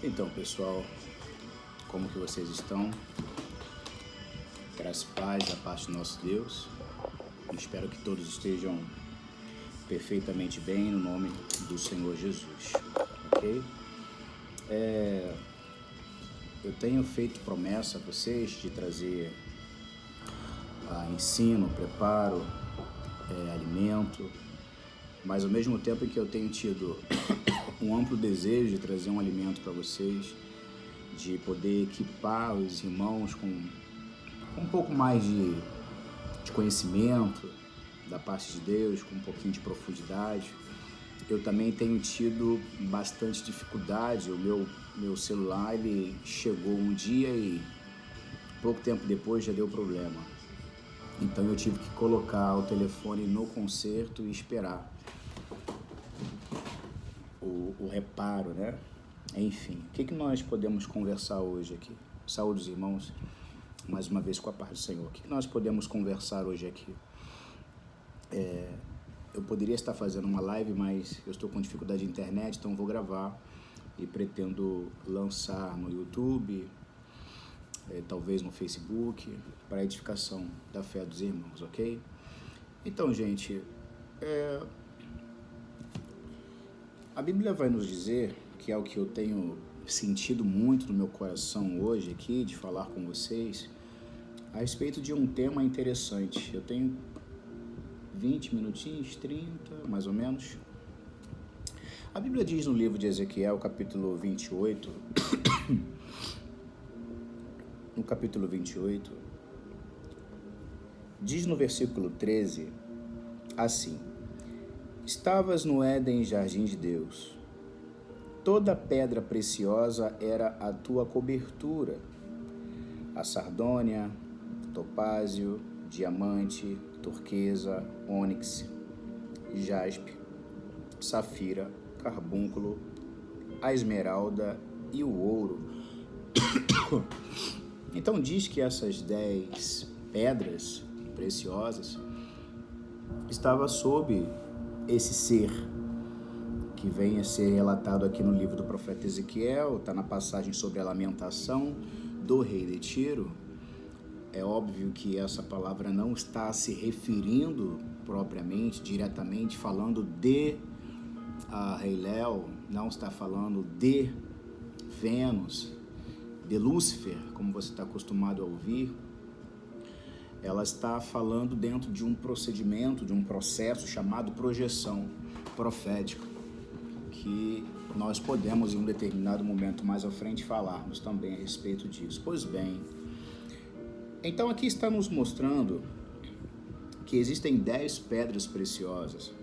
Então, pessoal, como que vocês estão? Graças e paz da parte do nosso Deus. Espero que todos estejam perfeitamente bem no nome do Senhor Jesus, ok? Eu tenho feito promessa a vocês de trazer ensino, preparo, alimento, mas ao mesmo tempo que eu tenho tido um amplo desejo de trazer um alimento para vocês, de poder equipar os irmãos com um pouco mais de conhecimento da parte de Deus, com um pouquinho de profundidade. Eu também tenho tido bastante dificuldade. O meu celular, ele chegou um dia e pouco tempo depois já deu problema. Então eu tive que colocar o telefone no conserto e esperar o reparo, né? Enfim, o que nós podemos conversar hoje aqui? Saúde, irmãos, mais uma vez com a paz do Senhor. O que nós podemos conversar hoje aqui? Eu poderia estar fazendo uma live, mas eu estou com dificuldade de internet, então vou gravar e pretendo lançar no YouTube, talvez no Facebook, para a edificação da fé dos irmãos, ok? Então, gente, a Bíblia vai nos dizer, que é o que eu tenho sentido muito no meu coração hoje aqui, de falar com vocês, a respeito de um tema interessante. Eu tenho 20 minutinhos, 30, mais ou menos. A Bíblia diz no livro de Ezequiel, capítulo 28, no capítulo 28, diz no versículo 13, assim: Estavas no Éden, jardim de Deus. Toda pedra preciosa era a tua cobertura, a sardônia, topázio, diamante, turquesa, ônix, jaspe, safira, carbúnculo, a esmeralda e o ouro. Então diz que essas 10 pedras preciosas estavam sob esse ser que vem a ser relatado aqui no livro do profeta Ezequiel, está na passagem sobre a lamentação do rei de Tiro. É óbvio que essa palavra não está se referindo propriamente, diretamente, falando de rei Léo, não está falando de Vênus, de Lúcifer, como você está acostumado a ouvir. Ela está falando dentro de um procedimento, de um processo chamado projeção profética, que nós podemos em um determinado momento mais à frente falarmos também a respeito disso. Pois bem, então aqui está nos mostrando que existem 10 pedras preciosas.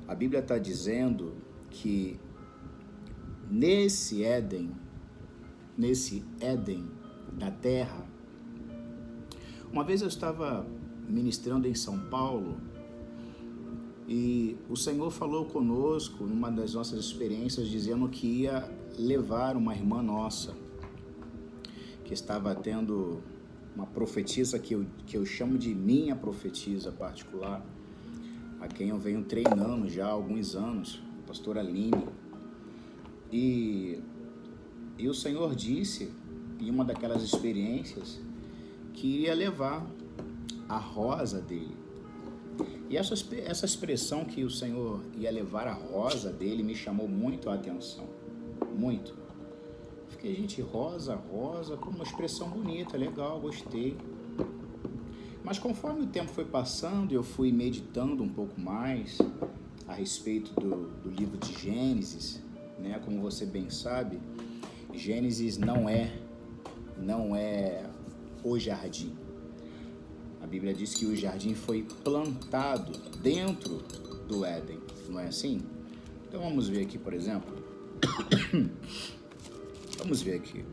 A Bíblia está dizendo que nesse Éden da terra, uma vez eu estava ministrando em São Paulo e o Senhor falou conosco numa das nossas experiências, dizendo que ia levar uma irmã nossa que estava tendo uma profetisa que eu chamo de minha profetisa particular, a quem eu venho treinando já há alguns anos, a pastora Aline. E o Senhor disse, em uma daquelas experiências, que iria levar a rosa dele. E essa expressão que o Senhor ia levar a rosa dele me chamou muito a atenção, muito. Fiquei, gente, rosa, como uma expressão bonita, legal, gostei. Mas conforme o tempo foi passando, eu fui meditando um pouco mais a respeito do livro de Gênesis, né? Como você bem sabe, Gênesis não é o jardim. A Bíblia diz que o jardim foi plantado dentro do Éden, não é assim? Então vamos ver aqui, por exemplo. Vamos ver aqui.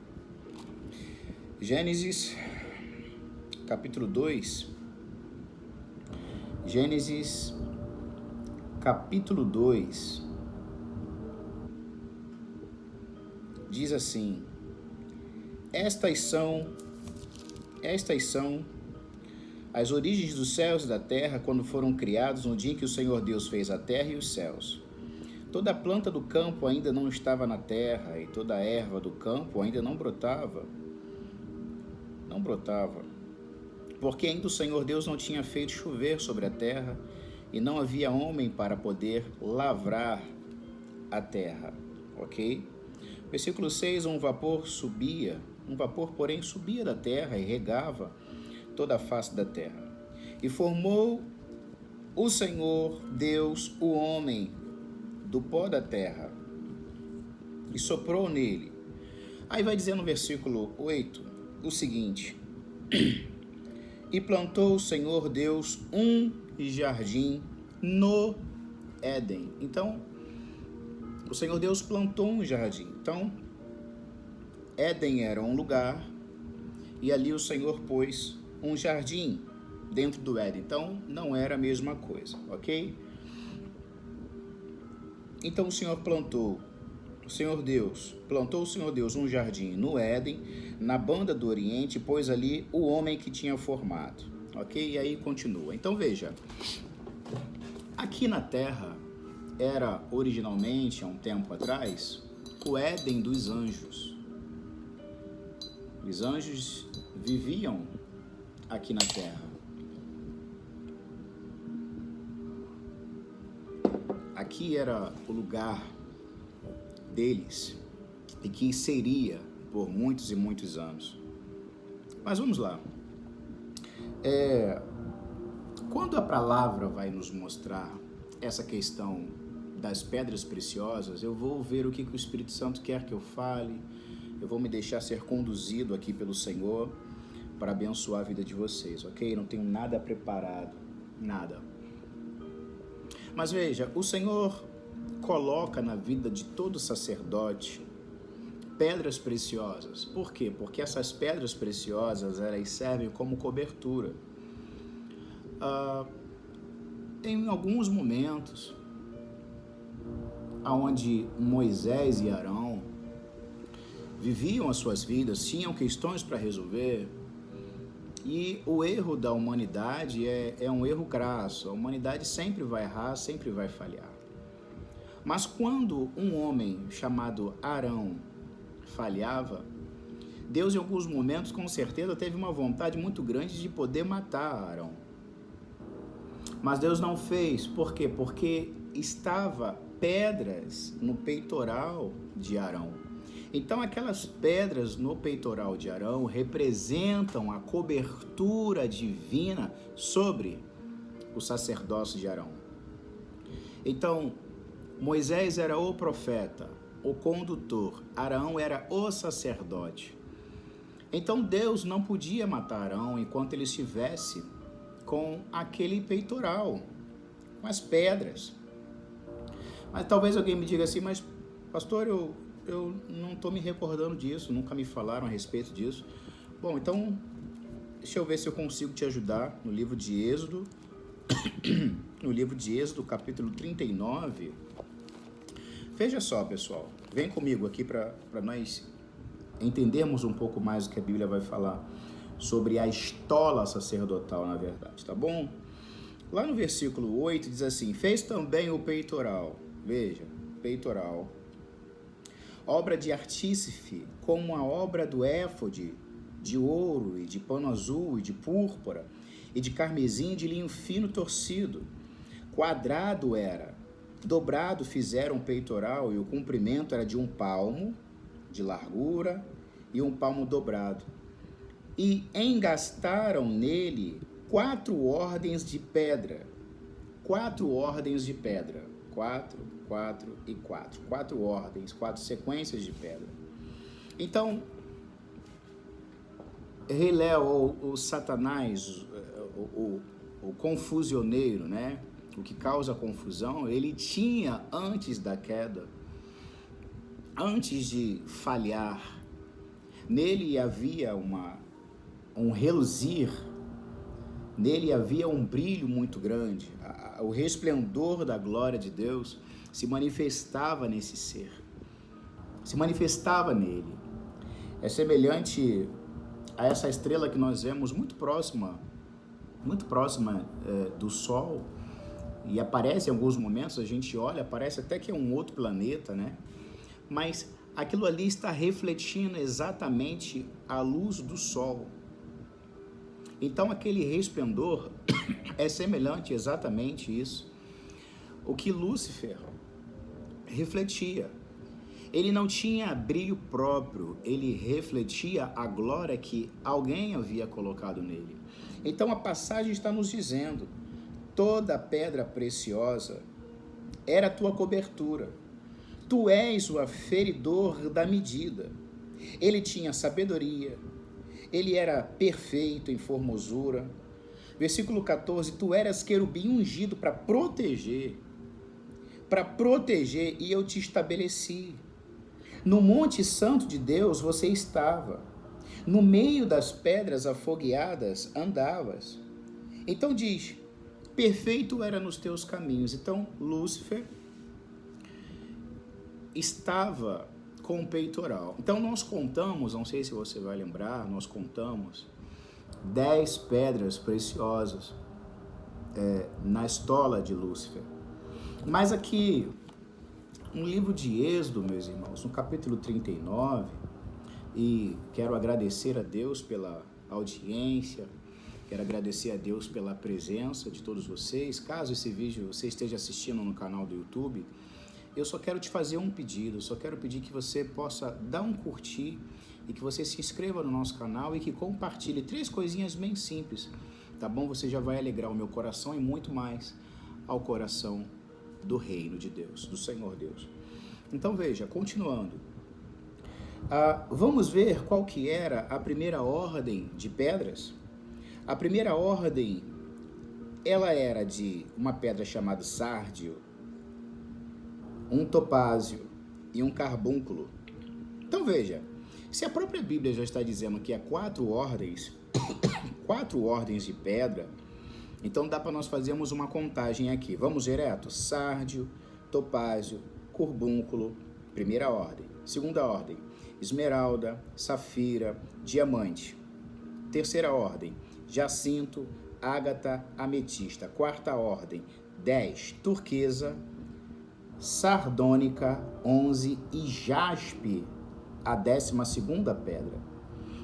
Gênesis, capítulo 2. Gênesis, capítulo 2. Diz assim: Estas são as origens dos céus e da terra quando foram criados no dia em que o Senhor Deus fez a terra e os céus. Toda a planta do campo ainda não estava na terra, e toda a erva do campo ainda não brotava. Não brotava. Porque ainda o Senhor Deus não tinha feito chover sobre a terra, e não havia homem para poder lavrar a terra. Ok? Versículo 6, um vapor, porém, subia da terra e regava toda a face da terra. E formou o Senhor Deus o homem do pó da terra e soprou nele. Aí vai dizer no versículo 8 o seguinte: e plantou o Senhor Deus um jardim no Éden. Então, o Senhor Deus plantou um jardim. Então, Éden era um lugar e ali o Senhor pôs um jardim dentro do Éden. Então, não era a mesma coisa, ok? Então, o Senhor Deus plantou um jardim no Éden, na banda do Oriente, pôs ali o homem que tinha formado, ok? E aí continua. Então, veja, aqui na Terra era originalmente, há um tempo atrás, o Éden dos anjos. Os anjos viviam aqui na Terra. Aqui era o lugar deles e que seria por muitos e muitos anos. Mas vamos lá. Quando a palavra vai nos mostrar essa questão das pedras preciosas, eu vou ver o que o Espírito Santo quer que eu fale, eu vou me deixar ser conduzido aqui pelo Senhor para abençoar a vida de vocês, ok? Não tenho nada preparado, nada. Mas veja, o Senhor coloca na vida de todo sacerdote pedras preciosas. Por quê? Porque essas pedras preciosas, elas servem como cobertura. Em alguns momentos, onde Moisés e Arão viviam as suas vidas, tinham questões para resolver, e o erro da humanidade é um erro crasso. A humanidade sempre vai errar, sempre vai falhar. Mas quando um homem chamado Arão falhava, Deus em alguns momentos com certeza teve uma vontade muito grande de poder matar Arão. Mas Deus não fez. Por quê? Porque estava pedras no peitoral de Arão. Então aquelas pedras no peitoral de Arão representam a cobertura divina sobre o sacerdócio de Arão. Então Moisés era o profeta, o condutor, Arão era o sacerdote. Então Deus não podia matar Arão enquanto ele estivesse com aquele peitoral, com as pedras. Mas talvez alguém me diga assim, mas pastor, eu não estou me recordando disso, nunca me falaram a respeito disso. Bom, então, deixa eu ver se eu consigo te ajudar no livro de Êxodo, capítulo 39. Veja só, pessoal, vem comigo aqui para nós entendermos um pouco mais o que a Bíblia vai falar sobre a estola sacerdotal, na verdade, tá bom? Lá no versículo 8 diz assim: fez também o peitoral, veja, peitoral, obra de artífice, como a obra do éfode, de ouro e de pano azul e de púrpura e de carmesim, de linho fino torcido. Quadrado era, dobrado fizeram o peitoral, e o comprimento era de 1 palmo de largura e 1 palmo dobrado. E engastaram nele 4 ordens de pedra. 4 ordens de pedra. 4, 4 e 4. 4 ordens, 4 sequências de pedra. Então, Hilel, o Satanás, o confusioneiro, né? O que causa confusão, ele tinha, antes da queda, antes de falhar, nele havia um reluzir, nele havia um brilho muito grande. O resplendor da glória de Deus se manifestava nesse ser, se manifestava nele. É semelhante a essa estrela que nós vemos muito próxima do Sol, e aparece em alguns momentos, a gente olha, parece até que é um outro planeta, né? Mas aquilo ali está refletindo exatamente a luz do sol. Então aquele resplendor é semelhante exatamente isso, o que Lúcifer refletia. Ele não tinha brilho próprio, ele refletia a glória que alguém havia colocado nele. Então a passagem está nos dizendo: toda pedra preciosa era a tua cobertura. Tu és o aferidor da medida. Ele tinha sabedoria, ele era perfeito em formosura. Versículo 14, tu eras querubim ungido para proteger, e eu te estabeleci. No monte santo de Deus você estava, no meio das pedras afogueadas andavas. Então diz, perfeito era nos teus caminhos. Então Lúcifer estava com o peitoral. Então nós contamos, não sei se você vai lembrar, nós contamos 10 pedras preciosas na estola de Lúcifer. Mas aqui, no livro de Êxodo, meus irmãos, no capítulo 39, e quero agradecer a Deus pela audiência, quero agradecer a Deus pela presença de todos vocês. Caso esse vídeo você esteja assistindo no canal do YouTube, eu só quero te fazer um pedido, eu só quero pedir que você possa dar um curtir e que você se inscreva no nosso canal e que compartilhe 3 coisinhas bem simples, tá bom? Você já vai alegrar o meu coração e muito mais ao coração do reino de Deus, do Senhor Deus. Então veja, continuando, vamos ver qual que era a primeira ordem de pedras. A primeira ordem, ela era de uma pedra chamada sárdio, um topázio e um carbúnculo. Então veja, se a própria Bíblia já está dizendo que há 4 ordens, 4 ordens de pedra, então dá para nós fazermos uma contagem aqui. Vamos direto: sárdio, topázio, carbúnculo, primeira ordem. Segunda ordem, esmeralda, safira, diamante. Terceira ordem, jacinto, ágata, ametista. Quarta ordem, 10, turquesa, sardônica, 11 e jaspe, a 12ª pedra.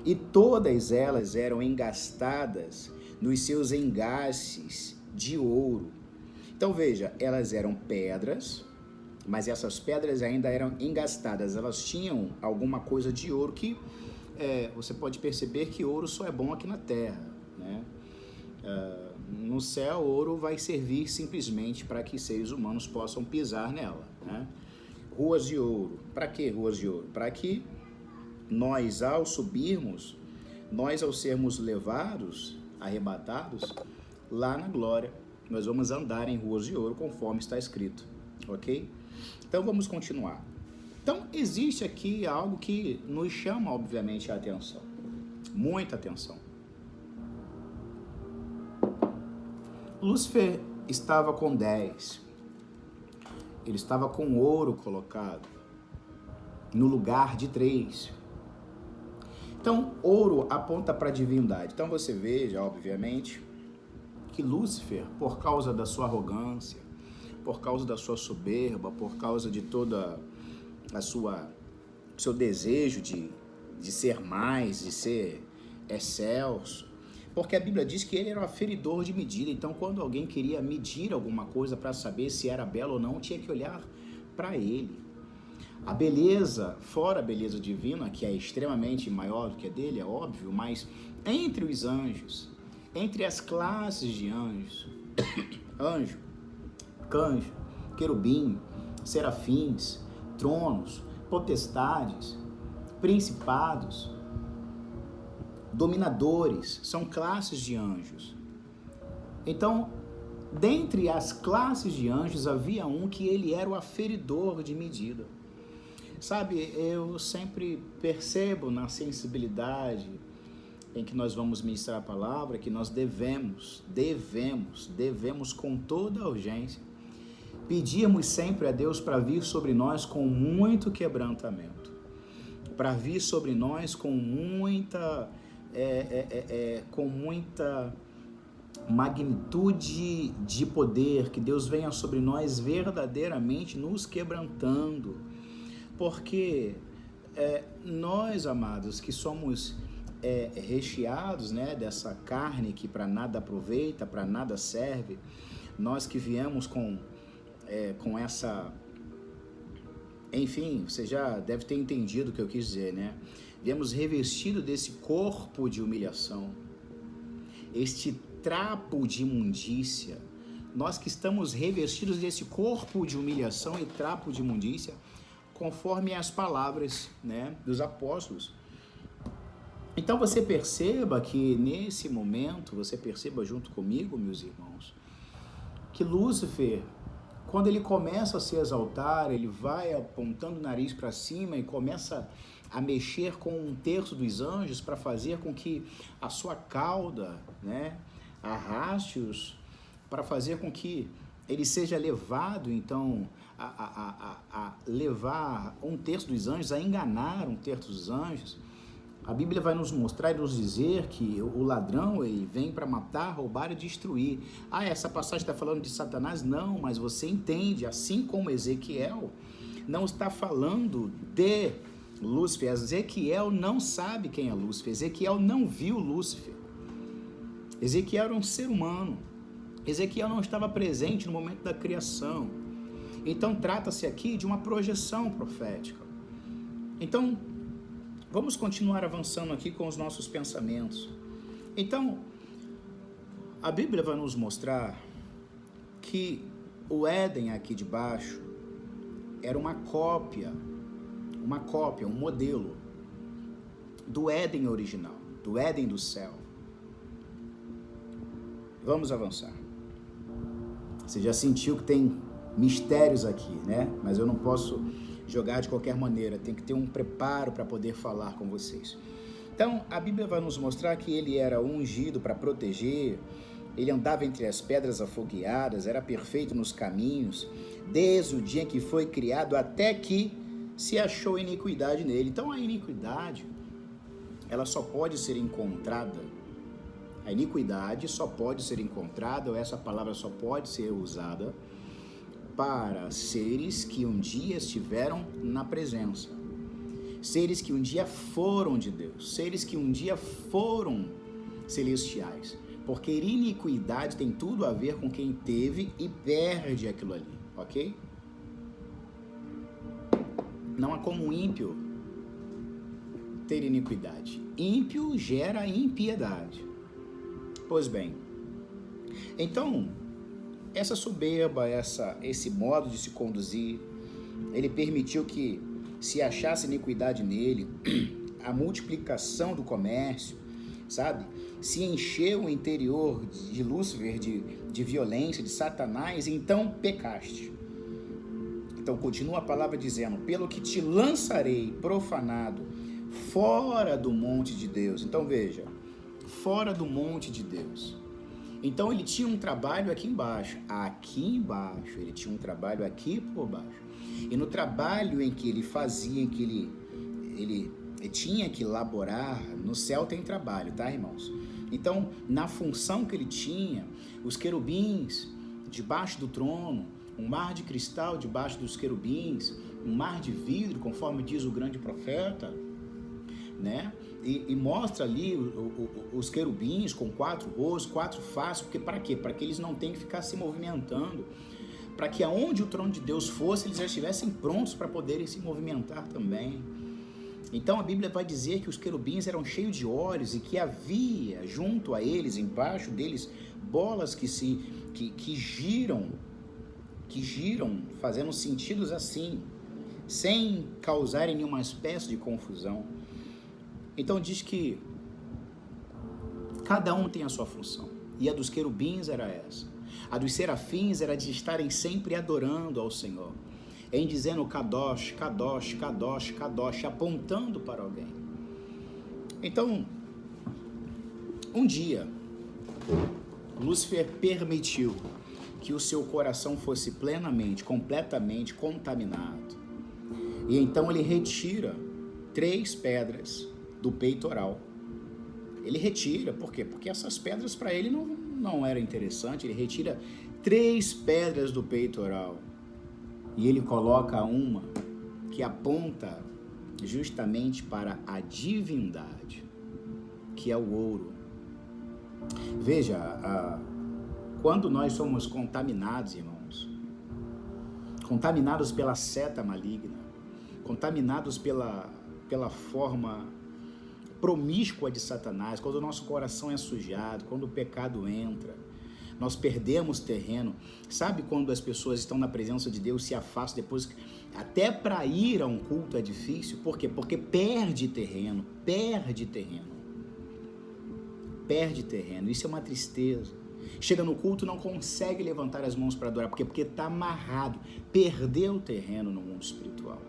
E todas elas eram engastadas nos seus engastes de ouro. Então veja, elas eram pedras, mas essas pedras ainda eram engastadas, elas tinham alguma coisa de ouro que você pode perceber que ouro só é bom aqui na terra, né? No céu, ouro vai servir simplesmente para que seres humanos possam pisar nela, né? Ruas de ouro. Para que ruas de ouro? Para que nós, ao subirmos, nós, ao sermos levados, arrebatados, lá na glória, nós vamos andar em ruas de ouro, conforme está escrito, ok? Então, vamos continuar. Então, existe aqui algo que nos chama, obviamente, a atenção. Muita atenção. Lúcifer estava com 10. Ele estava com ouro colocado no lugar de 3. Então, ouro aponta para a divindade. Então, você veja, obviamente, que Lúcifer, por causa da sua arrogância, por causa da sua soberba, por causa de toda a seu desejo de ser mais, de ser excelso, porque a Bíblia diz que ele era um aferidor de medida. Então, quando alguém queria medir alguma coisa para saber se era belo ou não, tinha que olhar para ele. A beleza, fora a beleza divina, que é extremamente maior do que a dele, é óbvio, mas entre os anjos, entre as classes de anjos, anjo, canjo, querubim, serafins, tronos, potestades, principados, dominadores, são classes de anjos. Então, dentre as classes de anjos, havia um que ele era o aferidor de medida. Sabe, eu sempre percebo na sensibilidade em que nós vamos ministrar a palavra, que nós devemos com toda a urgência, pedirmos sempre a Deus para vir sobre nós com muito quebrantamento, para vir sobre nós com muita magnitude de poder, que Deus venha sobre nós verdadeiramente nos quebrantando, porque nós, amados, que somos recheados, né, dessa carne que para nada aproveita, para nada serve, nós que viemos com essa... Enfim, você já deve ter entendido o que eu quis dizer, né? Viemos revestido desse corpo de humilhação, este trapo de imundícia. Nós que estamos revestidos desse corpo de humilhação e trapo de imundícia, conforme as palavras, né, dos apóstolos. Então você perceba que nesse momento, você perceba junto comigo, meus irmãos, que Lúcifer, quando ele começa a se exaltar, ele vai apontando o nariz para cima e começa a mexer com um terço dos anjos para fazer com que a sua cauda, né, arraste-os, para fazer com que ele seja levado, então, a levar um terço dos anjos, a enganar um terço dos anjos. A Bíblia vai nos mostrar e nos dizer que o ladrão, ele vem para matar, roubar e destruir. Essa passagem está falando de Satanás? Não, mas você entende, assim como Ezequiel não está falando de Lúcifer. Ezequiel não sabe quem é Lúcifer, Ezequiel não viu Lúcifer. Ezequiel era um ser humano, Ezequiel não estava presente no momento da criação. Então trata-se aqui de uma projeção profética. Então, vamos continuar avançando aqui com os nossos pensamentos. Então, a Bíblia vai nos mostrar que o Éden aqui de baixo era uma cópia, um modelo do Éden original, do Éden do céu. Vamos avançar. Você já sentiu que tem mistérios aqui, né? Mas eu não posso jogar de qualquer maneira, tem que ter um preparo para poder falar com vocês. Então, a Bíblia vai nos mostrar que ele era ungido para proteger, ele andava entre as pedras afogueadas, era perfeito nos caminhos, desde o dia que foi criado até que se achou iniquidade nele. Então, a iniquidade, ela só pode ser encontrada, a iniquidade só pode ser encontrada, ou essa palavra só pode ser usada para seres que um dia estiveram na presença, seres que um dia foram de Deus, seres que um dia foram celestiais, porque iniquidade tem tudo a ver com quem teve e perde aquilo ali, ok? Não há como ímpio ter iniquidade. Ímpio gera impiedade. Pois bem, então, essa soberba, esse modo de se conduzir, ele permitiu que se achasse iniquidade nele, a multiplicação do comércio, sabe? Se encheu o interior de Lúcifer de violência, de Satanás, então pecaste. Então continua a palavra dizendo, pelo que te lançarei profanado fora do monte de Deus. Então veja, fora do monte de Deus. Então ele tinha um trabalho aqui embaixo, ele tinha um trabalho aqui por baixo. E no trabalho em que ele fazia, em que ele tinha que laborar, no céu tem trabalho, tá, irmãos? Então, na função que ele tinha, os querubins debaixo do trono, um mar de cristal debaixo dos querubins, um mar de vidro, conforme diz o grande profeta, né? E mostra ali os querubins com 4 rostos, 4 faces, porque para quê? Para que eles não tenham que ficar se movimentando, para que aonde o trono de Deus fosse, eles já estivessem prontos para poderem se movimentar também. Então a Bíblia vai dizer que os querubins eram cheios de olhos e que havia junto a eles, embaixo deles, bolas que giram, fazendo sentidos assim, sem causarem nenhuma espécie de confusão. Então diz que cada um tem a sua função, e a dos querubins era essa. A dos serafins era de estarem sempre adorando ao Senhor, em dizendo Kadosh, Kadosh, Kadosh, Kadosh, apontando para alguém. Então, um dia, Lúcifer permitiu que o seu coração fosse plenamente, completamente contaminado. E então ele retira 3 pedras do peitoral. Ele retira, por quê? Porque essas pedras para ele não era interessante, ele retira 3 pedras do peitoral e ele coloca uma que aponta justamente para a divindade, que é o ouro. Veja, quando nós somos contaminados, irmãos, contaminados pela seta maligna, contaminados pela forma promíscua de Satanás, quando o nosso coração é sujado, quando o pecado entra, nós perdemos terreno. Sabe quando as pessoas estão na presença de Deus, se afastam depois, até para ir a um culto é difícil? Por quê? Porque perde terreno. Isso é uma tristeza. Chega no culto, não consegue levantar as mãos para adorar. Por quê? Porque está amarrado, perdeu terreno no mundo espiritual.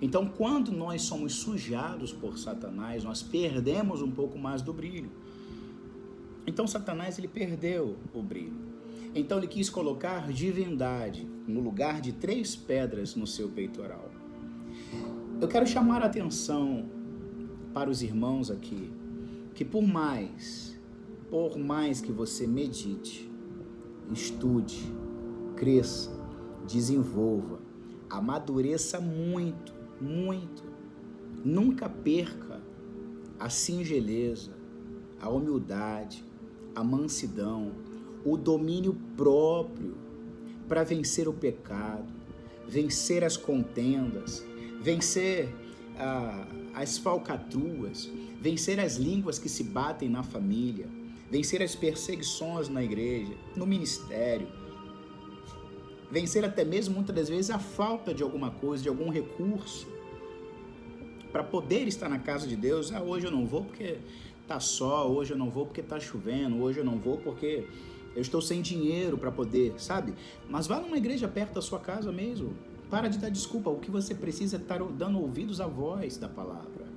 Então, quando nós somos sujados por Satanás, nós perdemos um pouco mais do brilho. Então, Satanás, ele perdeu o brilho. Então, ele quis colocar divindade no lugar de 3 pedras no seu peitoral. Eu quero chamar a atenção para os irmãos aqui, que por mais que você medite, estude, cresça, desenvolva, amadureça muito, nunca perca a singeleza, a humildade, a mansidão, o domínio próprio para vencer o pecado, vencer as contendas, vencer as falcatruas, vencer as línguas que se batem na família, vencer as perseguições na igreja, no ministério, vencer até mesmo muitas das vezes a falta de alguma coisa, de algum recurso, para poder estar na casa de Deus. Hoje eu não vou porque tá sol, hoje eu não vou porque tá chovendo, hoje eu não vou porque eu estou sem dinheiro para poder, sabe? Mas vá numa igreja perto da sua casa mesmo. Para de dar desculpa. O que você precisa é estar dando ouvidos à voz da palavra.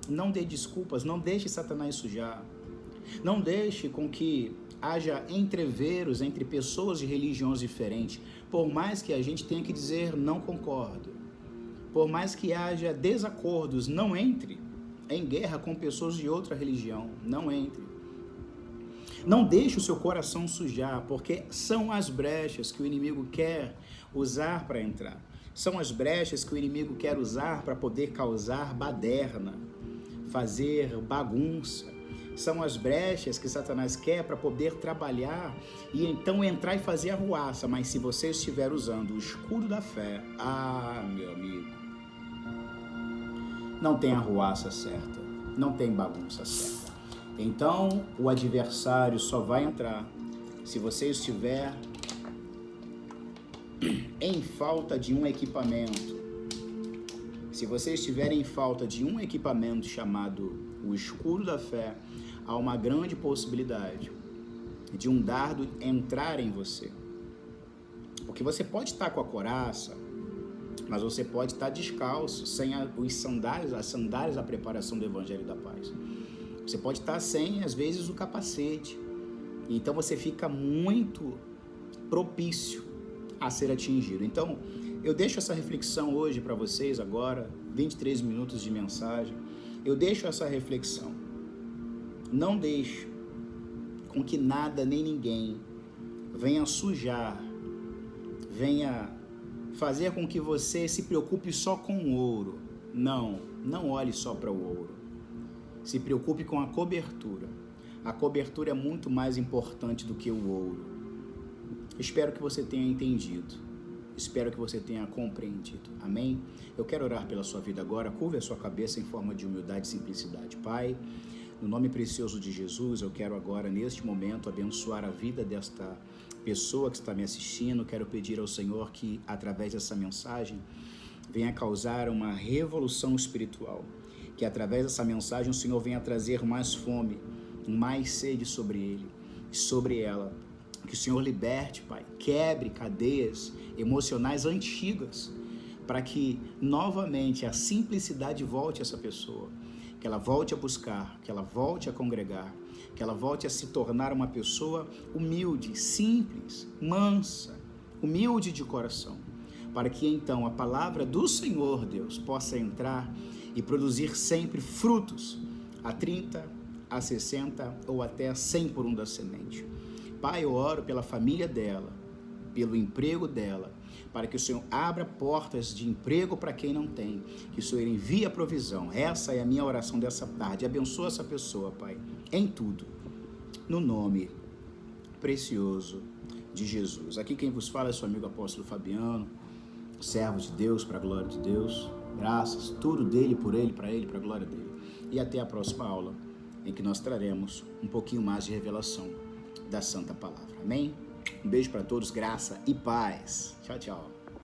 Não dê desculpas, não deixe Satanás sujar. Não deixe com que haja entreveros entre pessoas de religiões diferentes. Por mais que a gente tenha que dizer não concordo, por mais que haja desacordos, não entre em guerra com pessoas de outra religião. Não entre. Não deixe o seu coração sujar, porque são as brechas que o inimigo quer usar para entrar. São as brechas que o inimigo quer usar para poder causar baderna, fazer bagunça. São as brechas que Satanás quer para poder trabalhar e então entrar e fazer arruaça. Mas se você estiver usando o escudo da fé, meu amigo, não tem arruaça certa, não tem bagunça certa. Então, o adversário só vai entrar se você estiver em falta de um equipamento. Se você estiver em falta de um equipamento chamado o escudo da fé, há uma grande possibilidade de um dardo entrar em você. Porque você pode estar com a couraça, mas você pode estar descalço, sem as sandálias da preparação do Evangelho da Paz. Você pode estar sem, às vezes, o capacete. Então você fica muito propício a ser atingido. Então, eu deixo essa reflexão hoje para vocês agora, 23 minutos de mensagem. Eu deixo essa reflexão. Não deixe com que nada nem ninguém venha sujar, venha fazer com que você se preocupe só com o ouro. Não olhe só para o ouro. Se preocupe com a cobertura. A cobertura é muito mais importante do que o ouro. Espero que você tenha entendido. Espero que você tenha compreendido. Amém? Eu quero orar pela sua vida agora. Curve a sua cabeça em forma de humildade e simplicidade. Pai, no nome precioso de Jesus, eu quero agora, neste momento, abençoar a vida desta pessoa que está me assistindo. Quero pedir ao Senhor que, através dessa mensagem, venha causar uma revolução espiritual. Que, através dessa mensagem, o Senhor venha trazer mais fome, mais sede sobre ele, sobre ela. Que o Senhor liberte, Pai, quebre cadeias emocionais antigas, para que, novamente, a simplicidade volte a essa pessoa. Que ela volte a buscar, que ela volte a congregar, que ela volte a se tornar uma pessoa humilde, simples, mansa, humilde de coração, para que então a palavra do Senhor, Deus, possa entrar e produzir sempre frutos, a 30, a 60 ou até 100 por um da semente. Pai, eu oro pela família dela, pelo emprego dela, para que o Senhor abra portas de emprego para quem não tem, que o Senhor envie a provisão. Essa é a minha oração dessa tarde. Abençoa essa pessoa, Pai, em tudo, no nome precioso de Jesus. Aqui quem vos fala é seu amigo apóstolo Fabiano, servo de Deus, para a glória de Deus. Graças, tudo dele, por ele, para a glória dele. E até a próxima aula, em que nós traremos um pouquinho mais de revelação da Santa Palavra. Amém? Um beijo para todos, graça e paz. Tchau, tchau.